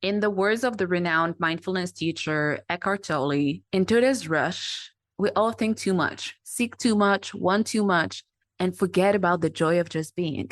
In the words of the renowned mindfulness teacher Eckhart Tolle, in today's rush, we all think too much, seek too much, want too much, and forget about the joy of just being.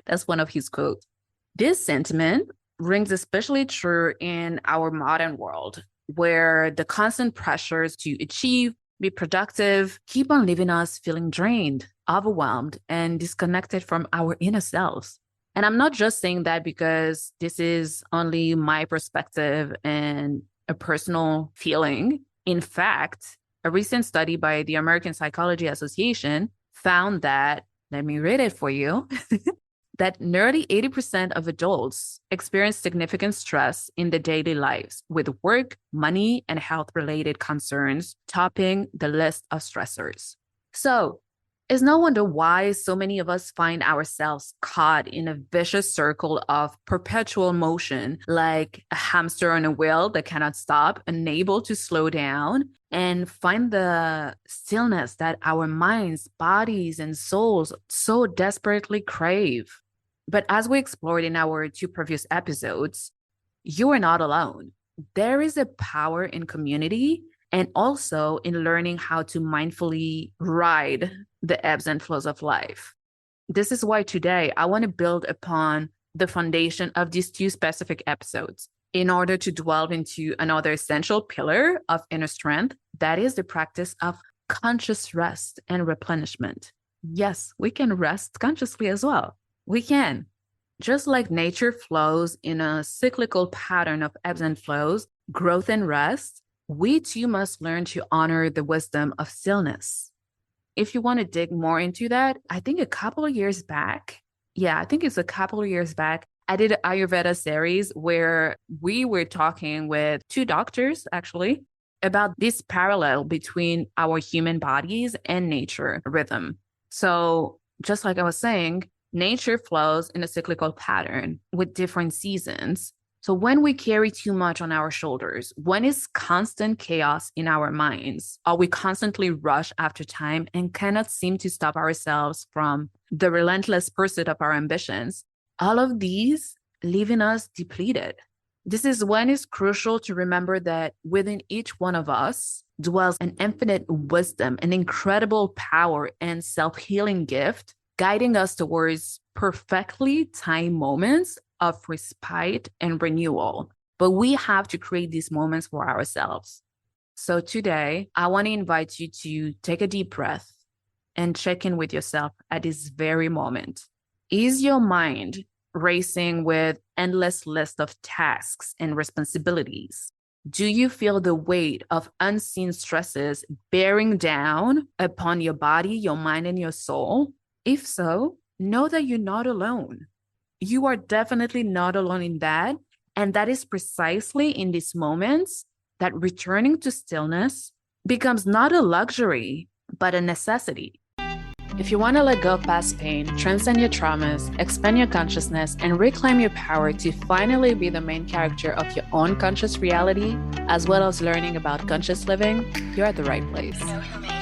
That's one of his quotes. This sentiment rings especially true in our modern world, where the constant pressures to achieve, be productive, keep on leaving us feeling drained, overwhelmed, and disconnected from our inner selves. And I'm not just saying that because this is only my perspective and a personal feeling. In fact, a recent study by the American Psychology Association found that, let me read it for you, that nearly 80% of adults experience significant stress in their daily lives, with work, money, and health-related concerns topping the list of stressors. So it's no wonder why so many of us find ourselves caught in a vicious circle of perpetual motion, like a hamster on a wheel that cannot stop, unable to slow down, and find the stillness that our minds, bodies, and souls so desperately crave. But as we explored in our two previous episodes, you are not alone. There is a power in community and also in learning how to mindfully ride the ebbs and flows of life. This is why today I want to build upon the foundation of these two specific episodes in order to delve into another essential pillar of inner strength, that is the practice of conscious rest and replenishment. Yes, we can rest consciously as well. We can. Just like nature flows in a cyclical pattern of ebbs and flows, growth and rest, we too must learn to honor the wisdom of stillness. If you want to dig more into that, I think a couple of years back, I did an Ayurveda series where we were talking with two doctors, actually, about this parallel between our human bodies and nature rhythm. So just like I was saying, nature flows in a cyclical pattern with different seasons. So when we carry too much on our shoulders, when it's constant chaos in our minds, or we constantly rush after time and cannot seem to stop ourselves from the relentless pursuit of our ambitions, all of these leaving us depleted. This is when it's crucial to remember that within each one of us dwells an infinite wisdom, an incredible power and self-healing gift, guiding us towards perfectly timed moments of respite and renewal. But we have to create these moments for ourselves. So today, I want to invite you to take a deep breath and check in with yourself at this very moment. Is your mind racing with endless list of tasks and responsibilities? Do you feel the weight of unseen stresses bearing down upon your body, your mind, and your soul? If so, know that you're not alone. You are definitely not alone in that. And that is precisely in these moments that returning to stillness becomes not a luxury, but a necessity. If you want to let go of past pain, transcend your traumas, expand your consciousness, and reclaim your power to finally be the main character of your own conscious reality, as well as learning about conscious living, you're at the right place.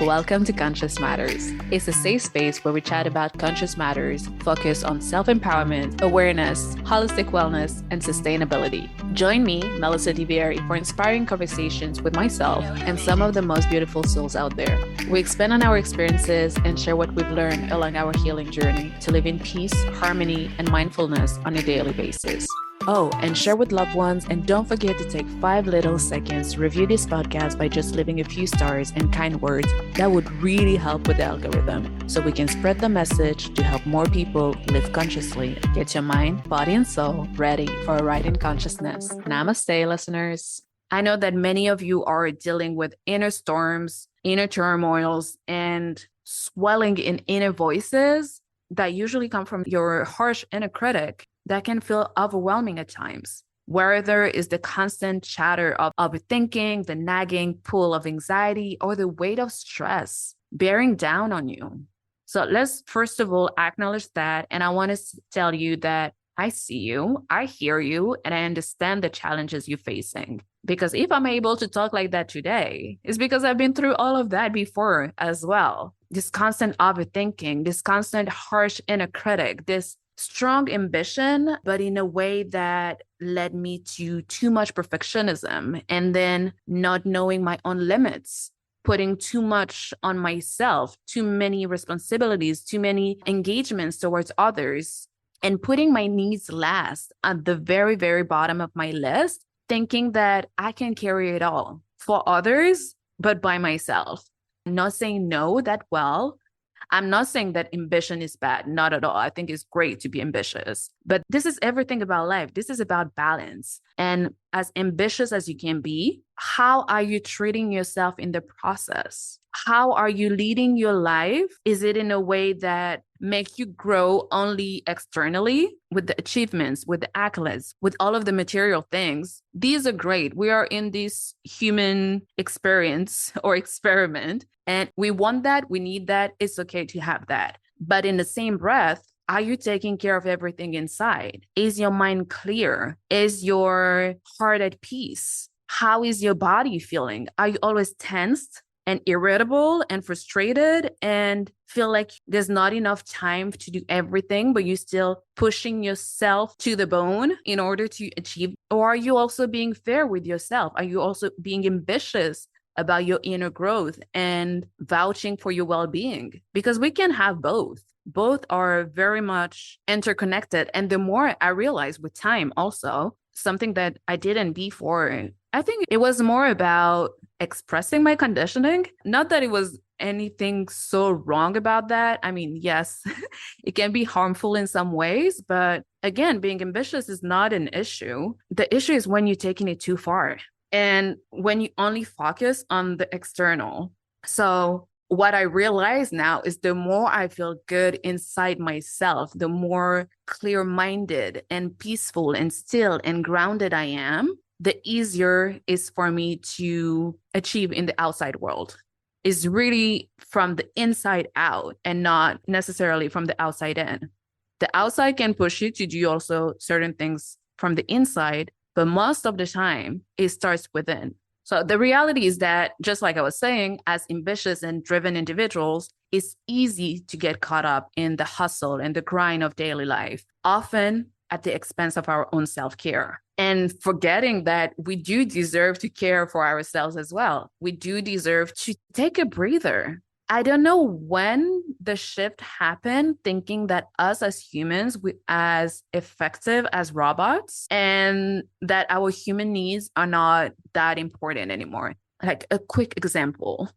Welcome to Conscious Matters. It's a safe space where we chat about conscious matters, focus on self-empowerment, awareness, holistic wellness, and sustainability. Join me, Melissa DiVieri, for inspiring conversations with myself and some of the most beautiful souls out there. We expand on our experiences and share what we've learned along our healing journey to live in peace, harmony, and mindfulness on a daily basis. Oh, and share with loved ones, and don't forget to take 5 little seconds to review this podcast by just leaving a few stars and kind words. That would really help with the algorithm, so we can spread the message to help more people live consciously. Get your mind, body, and soul ready for a ride in consciousness. Namaste, listeners. I know that many of you are dealing with inner storms, inner turmoils, and swelling in inner voices that usually come from your harsh inner critic that can feel overwhelming at times. Whether it's the constant chatter of overthinking, the nagging pull of anxiety, or the weight of stress bearing down on you. So let's first of all acknowledge that. And I want to tell you that I see you, I hear you, and I understand the challenges you're facing. Because if I'm able to talk like that today, it's because I've been through all of that before as well. This constant overthinking, this constant harsh inner critic, this strong ambition, but in a way that led me to too much perfectionism and then not knowing my own limits, putting too much on myself, too many responsibilities, too many engagements towards others, and putting my needs last at the very, very bottom of my list, thinking that I can carry it all for others, but by myself. Not saying no that well. I'm not saying that ambition is bad, not at all. I think it's great to be ambitious, but this is everything about life. This is about balance. And as ambitious as you can be, how are you treating yourself in the process? How are you leading your life? Is it in a way that make you grow only externally with the achievements, with the accolades, with all of the material things? These are great. We are in this human experience or experiment, and we want that. We need that. It's okay to have that. But in the same breath, are you taking care of everything inside? Is your mind clear? Is your heart at peace? How is your body feeling? Are you always tensed and irritable and frustrated and feel like there's not enough time to do everything, but you're still pushing yourself to the bone in order to achieve? Or are you also being fair with yourself? Are you also being ambitious about your inner growth and vouching for your well-being? Because we can have both. Both are very much interconnected. And the more I realize with time also, something that I didn't before, I think it was more about expressing my conditioning. Not that it was anything so wrong about that. I mean, yes, it can be harmful in some ways, but again, being ambitious is not an issue. The issue is when you're taking it too far and when you only focus on the external. So what I realize now is the more I feel good inside myself, the more clear-minded and peaceful and still and grounded I am, the easier is for me to achieve in the outside world. Is really from the inside out and not necessarily from the outside in. The outside can push you to do also certain things from the inside, but most of the time it starts within. So the reality is that, just like I was saying, as ambitious and driven individuals, it's easy to get caught up in the hustle and the grind of daily life, often at the expense of our own self-care. And forgetting that we do deserve to care for ourselves as well. We do deserve to take a breather. I don't know when the shift happened, thinking that us as humans, we as effective as robots, and that our human needs are not that important anymore. Like a quick example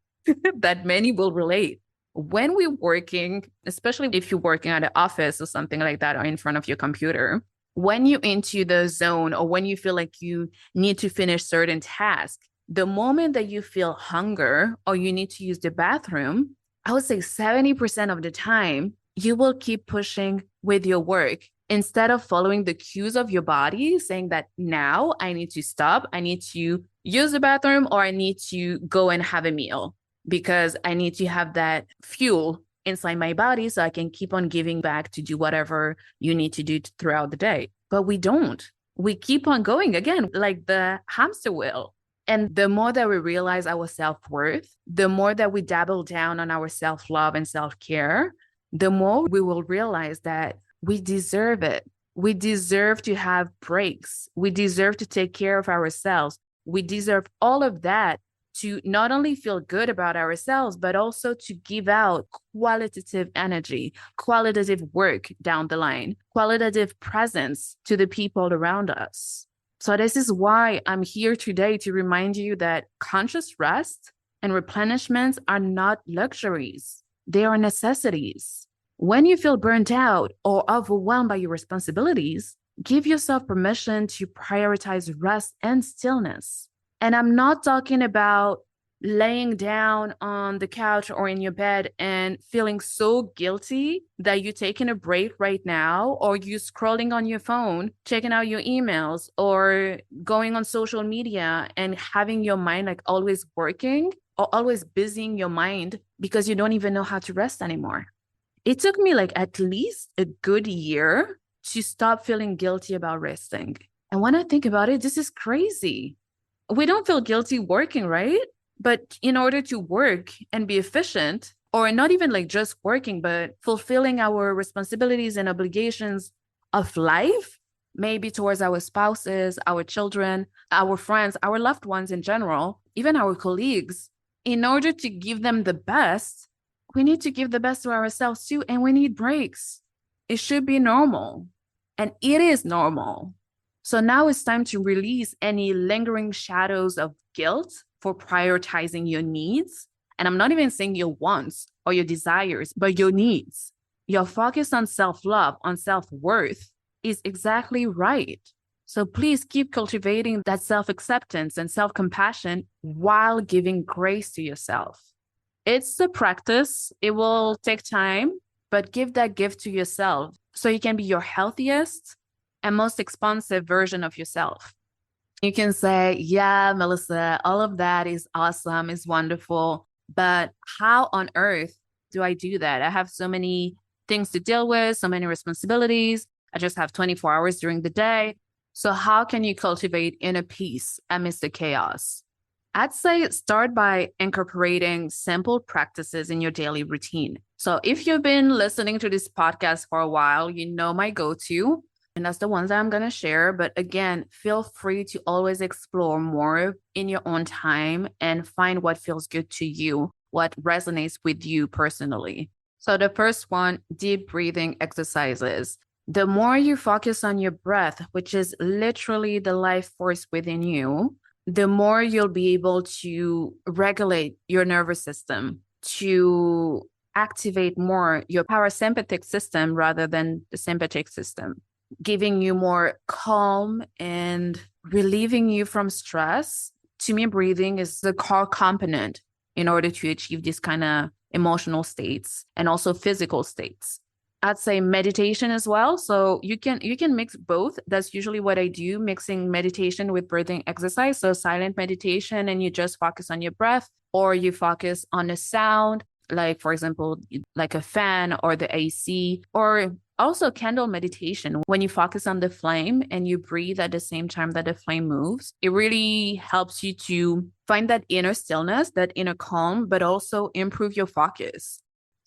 that many will relate. When we're working, especially if you're working at an office or something like that, or in front of your computer, when you're into the zone or when you feel like you need to finish certain tasks, the moment that you feel hunger or you need to use the bathroom, I would say 70% of the time, you will keep pushing with your work instead of following the cues of your body, saying that now I need to stop, I need to use the bathroom, or I need to go and have a meal because I need to have that fuel inside my body so I can keep on giving back to do whatever you need to do throughout the day. But we don't. We keep on going again, like the hamster wheel. And the more that we realize our self-worth, the more that we dabble down on our self-love and self-care, the more we will realize that we deserve it. We deserve to have breaks. We deserve to take care of ourselves. We deserve all of that to not only feel good about ourselves, but also to give out qualitative energy, qualitative work down the line, qualitative presence to the people around us. So this is why I'm here today to remind you that conscious rest and replenishments are not luxuries. They are necessities. When you feel burnt out or overwhelmed by your responsibilities, give yourself permission to prioritize rest and stillness. And I'm not talking about laying down on the couch or in your bed and feeling so guilty that you're taking a break right now, or you're scrolling on your phone, checking out your emails, or going on social media and having your mind like always working or always busying your mind because you don't even know how to rest anymore. It took me like at least a good year to stop feeling guilty about resting. And when I think about it, this is crazy. We don't feel guilty working, right? But in order to work and be efficient, or not even like just working, but fulfilling our responsibilities and obligations of life, maybe towards our spouses, our children, our friends, our loved ones in general, even our colleagues, in order to give them the best, we need to give the best to ourselves too. And we need breaks. It should be normal. And it is normal. So now it's time to release any lingering shadows of guilt for prioritizing your needs. And I'm not even saying your wants or your desires, but your needs. Your focus on self-love, on self-worth is exactly right. So please keep cultivating that self-acceptance and self-compassion while giving grace to yourself. It's a practice. It will take time, but give that gift to yourself so you can be your healthiest and most expansive version of yourself. You can say, yeah, Melissa, all of that is awesome, is wonderful, but how on earth do I do that? I have so many things to deal with, so many responsibilities. I just have 24 hours during the day. So how can you cultivate inner peace amidst the chaos? I'd say start by incorporating simple practices in your daily routine. So if you've been listening to this podcast for a while, you know my go-to, and that's the ones that I'm going to share. But again, feel free to always explore more in your own time and find what feels good to you, what resonates with you personally. So the first one, deep breathing exercises. The more you focus on your breath, which is literally the life force within you, the more you'll be able to regulate your nervous system, to activate more your parasympathetic system rather than the sympathetic system, giving you more calm and relieving you from stress. To me, breathing is the core component in order to achieve these kind of emotional states and also physical states. I'd say meditation as well. So you can mix both. That's usually what I do, mixing meditation with breathing exercise. So silent meditation, and you just focus on your breath, or you focus on a sound, like for example, like a fan or the AC, or also candle meditation. When you focus on the flame and you breathe at the same time that the flame moves, it really helps you to find that inner stillness, that inner calm, but also improve your focus.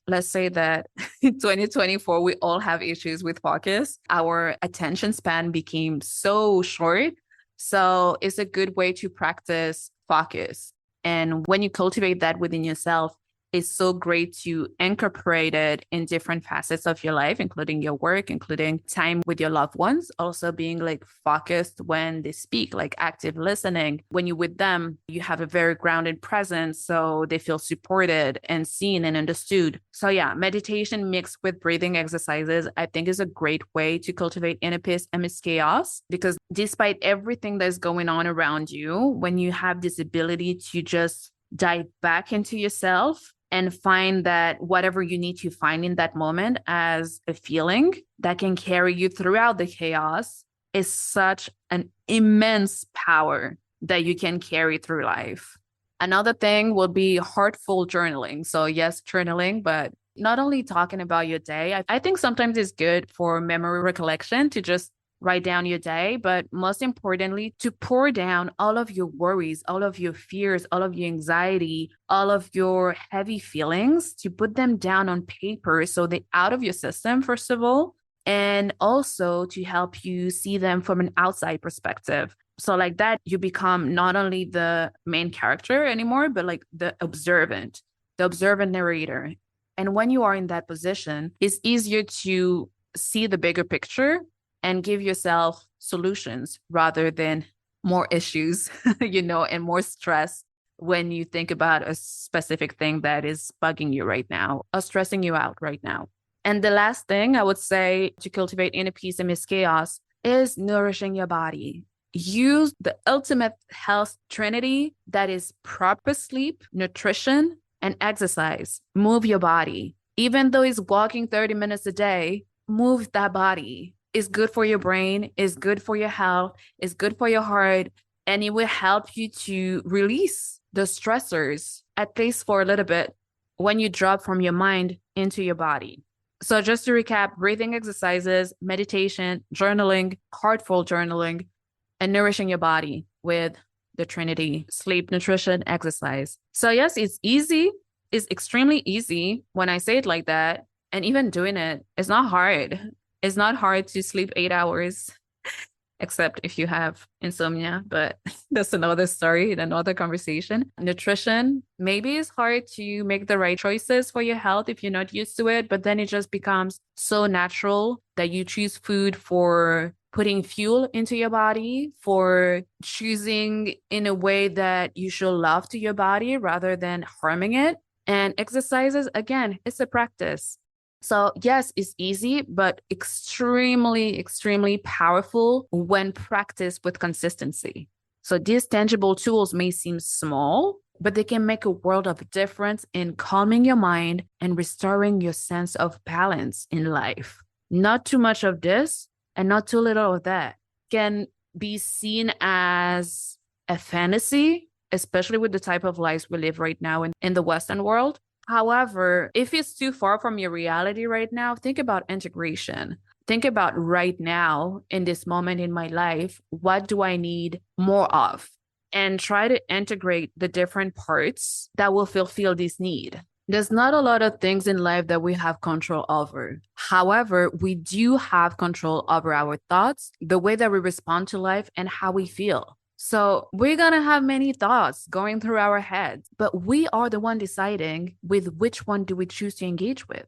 Let's say that in 2024, we all have issues with focus. Our attention span became so short. So it's a good way to practice focus. And when you cultivate that within yourself, it's so great to incorporate it in different facets of your life, including your work, including time with your loved ones, also being like focused when they speak, like active listening. When you're with them, you have a very grounded presence, so they feel supported and seen and understood. So yeah, meditation mixed with breathing exercises, I think is a great way to cultivate inner peace amidst chaos, because despite everything that's going on around you, when you have this ability to just dive back into yourself and find that whatever you need to find in that moment as a feeling that can carry you throughout the chaos is such an immense power that you can carry through life. Another thing will be heartful journaling. So yes, journaling, but not only talking about your day. I think sometimes it's good for memory recollection to just write down your day, but most importantly, to pour down all of your worries, all of your fears, all of your anxiety, all of your heavy feelings, to put them down on paper so they're out of your system, first of all, and also to help you see them from an outside perspective. So like that, you become not only the main character anymore, but like the observant narrator. And when you are in that position, it's easier to see the bigger picture and give yourself solutions rather than more issues, and more stress when you think about a specific thing that is bugging you right now or stressing you out right now. And the last thing I would say to cultivate inner peace amidst chaos is nourishing your body. Use the ultimate health trinity that is proper sleep, nutrition, and exercise. Move your body. Even though it's walking 30 minutes a day, move that body. It's good for your brain, it's good for your health, it's good for your heart, and it will help you to release the stressors, at least for a little bit, when you drop from your mind into your body. So just to recap, breathing exercises, meditation, journaling, heartful journaling, and nourishing your body with the Trinity: sleep, nutrition, exercise. So yes, it's easy. It's extremely easy when I say it like that. And even doing it, it's not hard. It's not hard to sleep 8 hours, except if you have insomnia, but that's another story, another conversation. Nutrition, maybe it's hard to make the right choices for your health if you're not used to it, but then it just becomes so natural that you choose food for putting fuel into your body, for choosing in a way that you show love to your body rather than harming it. And exercises, again, it's a practice. So yes, it's easy, but extremely, extremely powerful when practiced with consistency. So these tangible tools may seem small, but they can make a world of difference in calming your mind and restoring your sense of balance in life. Not too much of this and not too little of that can be seen as a fantasy, especially with the type of lives we live right now in the Western world. However, if it's too far from your reality right now, think about integration. Think about right now, in this moment in my life, what do I need more of? And try to integrate the different parts that will fulfill this need. There's not a lot of things in life that we have control over. However, we do have control over our thoughts, the way that we respond to life, and how we feel. So we're going to have many thoughts going through our heads, but we are the one deciding with which one do we choose to engage with.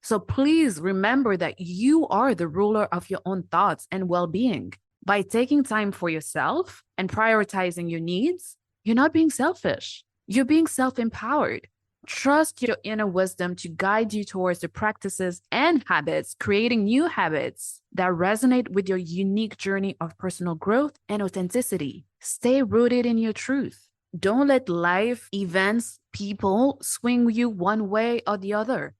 So please remember that you are the ruler of your own thoughts and well-being. By taking time for yourself and prioritizing your needs, you're not being selfish. You're being self-empowered. Trust your inner wisdom to guide you towards the practices and habits, creating new habits that resonate with your unique journey of personal growth and authenticity. Stay rooted in your truth. Don't let life, events, people swing you one way or the other.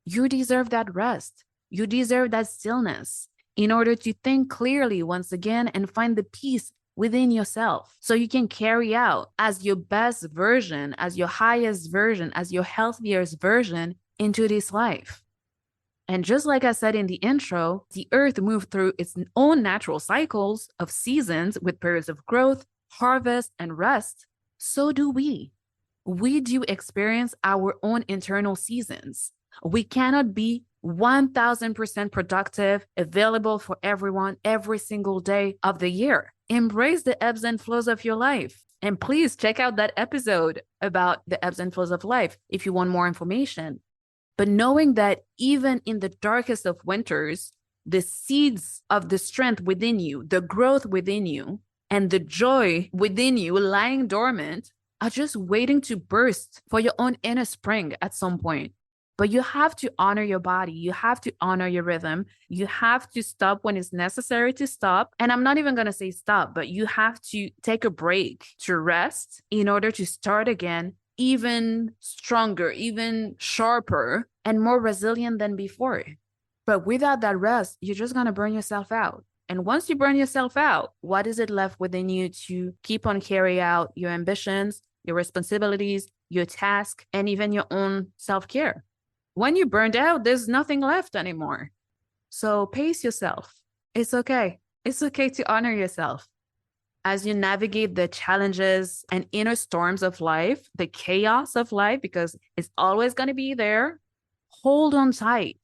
You deserve that rest. You deserve that stillness in order to think clearly once again and find the peace within yourself so you can carry out as your best version, as your highest version, as your healthiest version into this life. And just like I said in the intro, the earth moved through its own natural cycles of seasons with periods of growth, harvest, and rest. So do we. We do experience our own internal seasons. We cannot be 1000% productive, available for everyone every single day of the year. Embrace the ebbs and flows of your life. And please check out that episode about the ebbs and flows of life if you want more information. But knowing that even in the darkest of winters, the seeds of the strength within you, the growth within you, and the joy within you lying dormant are just waiting to burst for your own inner spring at some point. But you have to honor your body. You have to honor your rhythm. You have to stop when it's necessary to stop. And I'm not even going to say stop, but you have to take a break to rest in order to start again, even stronger, even sharper, and more resilient than before. But without that rest, you're just going to burn yourself out. And once you burn yourself out, what is it left within you to keep on carrying out your ambitions, your responsibilities, your task, and even your own self-care? When you burned out, there's nothing left anymore. So pace yourself. It's okay. It's okay to honor yourself. As you navigate the challenges and inner storms of life, the chaos of life, because it's always going to be there, hold on tight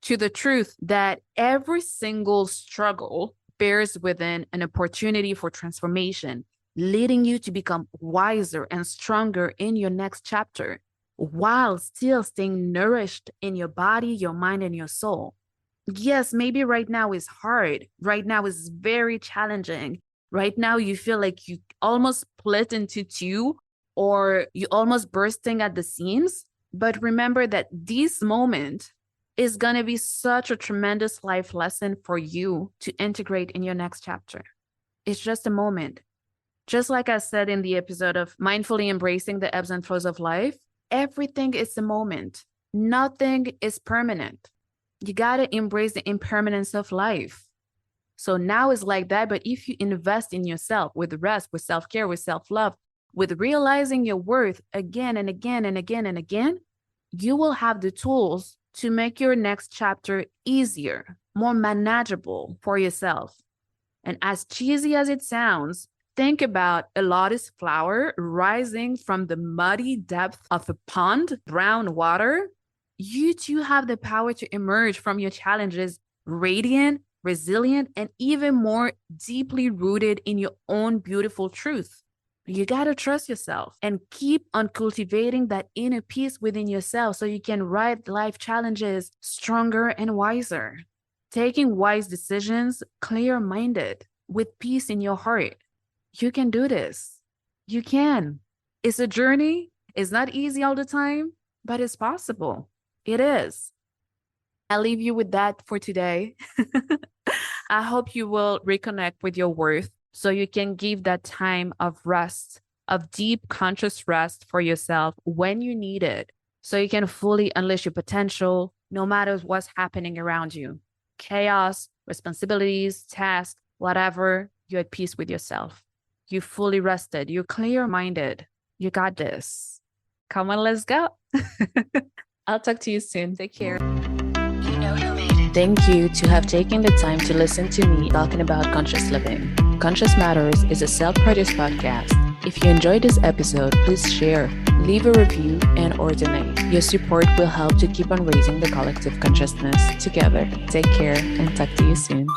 to the truth that every single struggle bears within an opportunity for transformation, leading you to become wiser and stronger in your next chapter, while still staying nourished in your body, your mind, and your soul. Yes, maybe right now is hard. Right now is very challenging. Right now you feel like you almost split into two or you almost bursting at the seams. But remember that this moment is going to be such a tremendous life lesson for you to integrate in your next chapter. It's just a moment. Just like I said in the episode of mindfully embracing the ebbs and flows of life, everything is a moment. Nothing is permanent. You got to embrace the impermanence of life. So now is like that. But if you invest in yourself with rest, with self-care, with self-love, with realizing your worth again and again and again and again, you will have the tools to make your next chapter easier, more manageable for yourself. And as cheesy as it sounds, think about a lotus flower rising from the muddy depth of a pond, brown water. You too have the power to emerge from your challenges radiant, resilient, and even more deeply rooted in your own beautiful truth. You got to trust yourself and keep on cultivating that inner peace within yourself so you can ride life challenges stronger and wiser. Taking wise decisions, clear-minded, with peace in your heart. You can do this. You can. It's a journey. It's not easy all the time, but it's possible. It is. I'll leave you with that for today. I hope you will reconnect with your worth so you can give that time of rest, of deep conscious rest for yourself when you need it, so you can fully unleash your potential no matter what's happening around you. Chaos, responsibilities, tasks, whatever, you're at peace with yourself. You're fully rested. You're clear-minded. You got this. Come on, let's go. I'll talk to you soon. Take care. Thank you to have taken the time to listen to me talking about conscious living. Conscious Matters is a self-produced podcast. If you enjoyed this episode, please share, leave a review, and/or donate. Your support will help to keep on raising the collective consciousness together. Take care and talk to you soon.